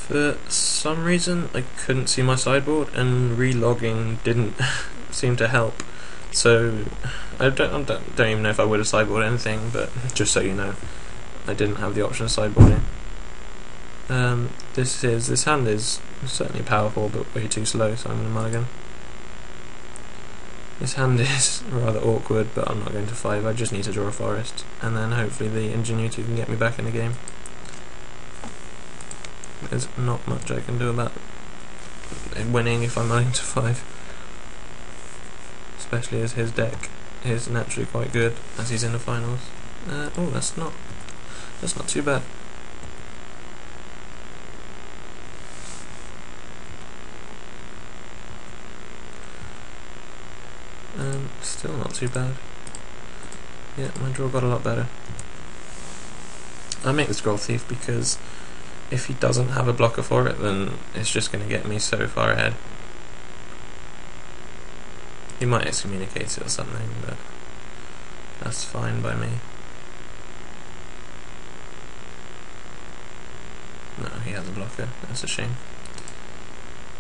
For some reason I couldn't see my sideboard, and relogging didn't seem to help. So I don't even know if I would have sideboarded anything, but just so you know, I didn't have the option of sideboarding. This hand is certainly powerful, but way too slow, so I'm going to mulligan. This hand is rather awkward, but I'm not going to 5. I just need to draw a forest, and then hopefully the ingenuity can get me back in the game. There's not much I can do about winning if I'm mulligan to 5, especially as his deck is naturally quite good as he's in the finals. Oh, that's not too bad. Still not too bad. Yeah, my draw got a lot better. I make the Scroll Thief because if he doesn't have a blocker for it, then it's just going to get me so far ahead. He might excommunicate it or something, but that's fine by me. No, he has a blocker. That's a shame.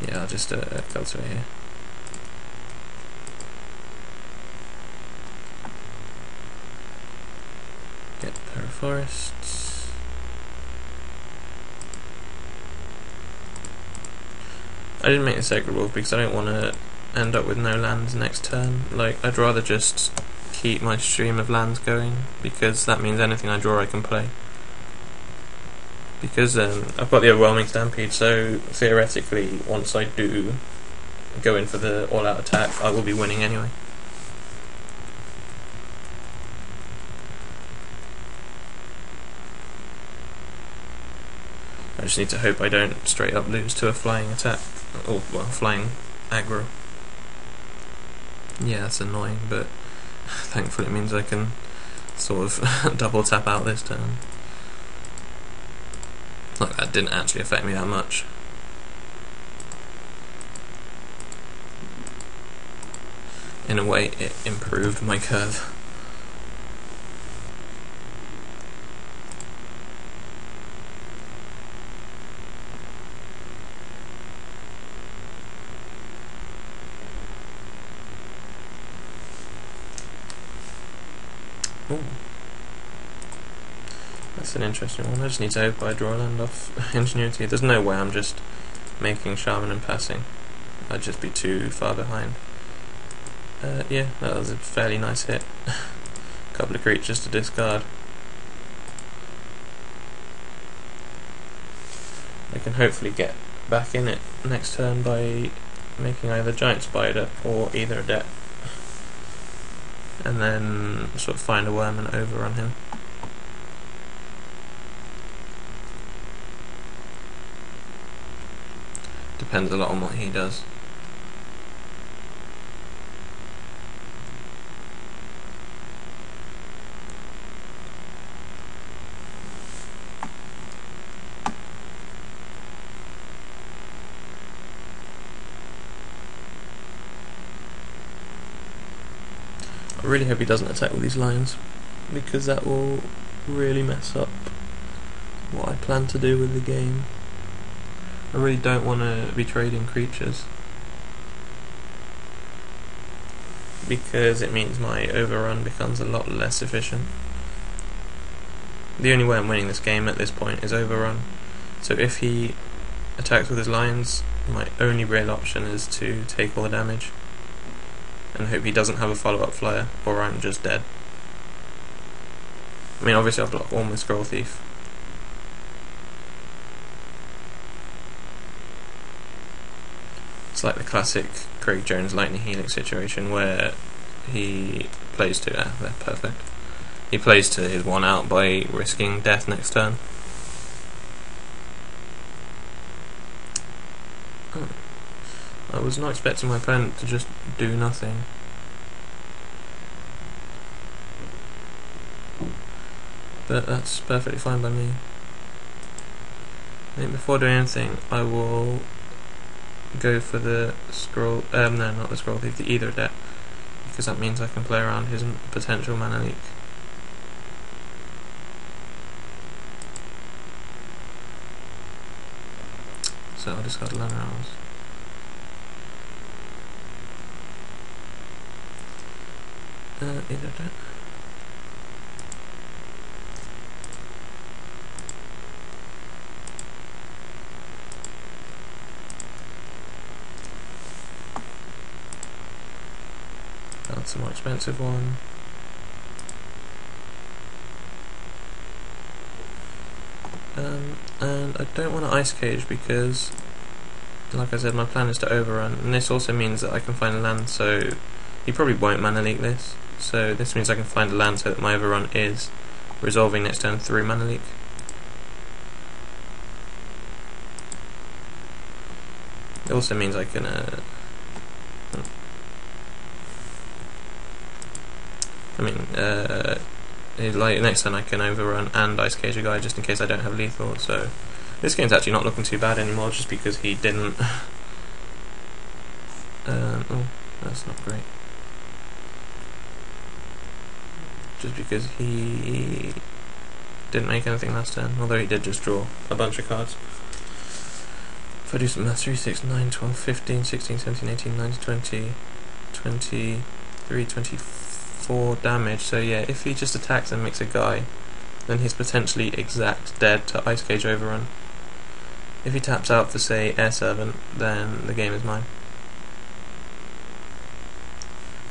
Yeah, I'll just cultivate here. Get a pair of forests. I didn't make the Sacred Wolf because I don't want to end up with no lands next turn. Like, I'd rather just keep my stream of lands going, because that means anything I draw I can play. Because I've got the Overwhelming Stampede, so theoretically once I do go in for the all-out attack, I will be winning anyway. I just need to hope I don't straight up lose to a flying attack, or well, flying aggro. Yeah, that's annoying, but thankfully it means I can sort of double tap out this turn. Like, that didn't actually affect me that much. In a way, it improved my curve. Ooh. That's an interesting one. I just need to hope I draw a land off Ingenuity. There's no way I'm just making Shaman and passing. I'd just be too far behind. Yeah, that was a fairly nice hit. A couple of creatures to discard. I can hopefully get back in it next turn by making either Giant Spider or either a deck, and then sort of find a worm and overrun him. Depends a lot on what he does. I really hope he doesn't attack with these lions, because that will really mess up what I plan to do with the game. I really don't want to be trading creatures, because it means my overrun becomes a lot less efficient. The only way I'm winning this game at this point is overrun, so if he attacks with his lions, my only real option is to take all the damage and hope he doesn't have a follow-up flyer, or I'm just dead. I mean, obviously I'll block all my Scroll Thief. It's like the classic Craig Jones Lightning Helix situation where he plays to... they're perfect. He plays to his 1 out by risking death next turn. Oh. I was not expecting my opponent to just do nothing. But that's perfectly fine by me. I think before doing anything, I will go for the Scroll... no, not the Scroll Thief, the Either deck, because that means I can play around his potential mana leak. so I'll discard land rounds. Either that. That's a more expensive one. And I don't want to ice cage because, like I said, my plan is to overrun, and this also means that I can find land, so he probably won't mana leak this, so this means I can find a land so that my overrun is resolving next turn through mana leak. It also means I can like next turn I can overrun and ice cage a guy just in case I don't have lethal, so this game's actually not looking too bad anymore just because he didn't oh, that's not great. Just because he didn't make anything last turn, although he did just draw a bunch of cards. If I do some math, 3, 6, 9, 12, 15, 16, 17, 18, 19, 20, 23, 24 damage, so yeah, if he just attacks and makes a guy, then he's potentially exact dead to ice cage overrun. If he taps out for, say, air servant, then the game is mine.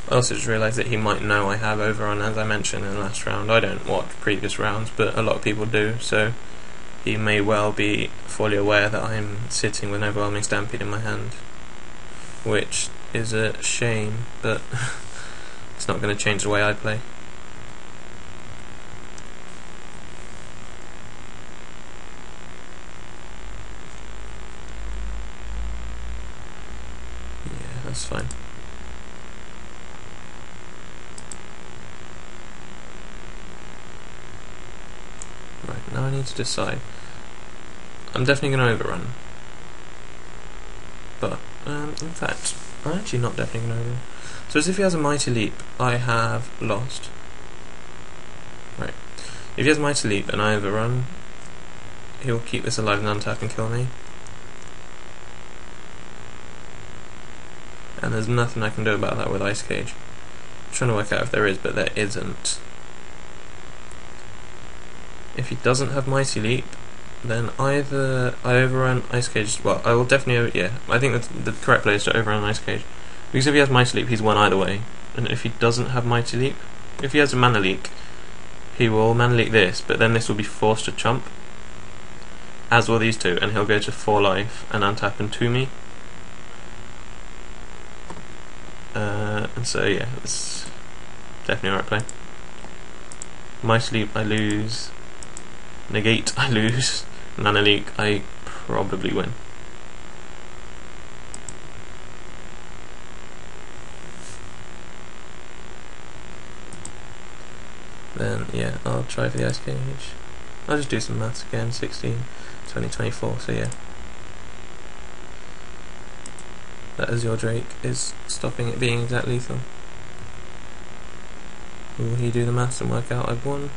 I also just realised that he might know I have overrun, as I mentioned in the last round. I don't watch previous rounds, but a lot of people do, so he may well be fully aware that I'm sitting with an overwhelming stampede in my hand, which is a shame, but it's not going to change the way I play. Yeah, that's fine. Right, now I need to decide. I'm definitely going to overrun. But, in fact, I'm actually not definitely going to overrun. So as if he has a Mighty Leap, I have lost. Right. If he has Mighty Leap and I overrun, he'll keep this alive and untap and kill me. And there's nothing I can do about that with Ice Cage. I'm trying to work out if there is, but there isn't. If he doesn't have Mighty Leap, then either I overrun Ice Cage. Well, I will definitely. Yeah, I think that's the correct play is to overrun Ice Cage, because if he has Mighty Leap, he's won either way. And if he doesn't have Mighty Leap, if he has a Mana Leak, he will Mana Leak this, but then this will be forced to chump, as will these two, and he'll go to 4 life and untap and 2 me. And so yeah, it's definitely a right play. Mighty Leap I lose. Negate I lose. Mana Leak I probably win. Then yeah, I'll try for the Ice Cage. I'll just do some maths again. 16, 20, 24, so yeah. That Azure Drake is stopping it being exact lethal. Will he do the maths and work out I've won?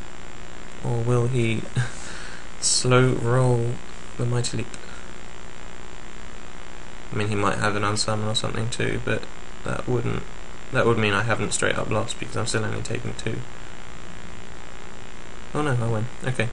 Or will he slow roll the Mighty Leap? I mean, he might have an unsummon or something too, but that would mean I haven't straight up lost because I'm still only taking 2. Oh no, I win. Okay.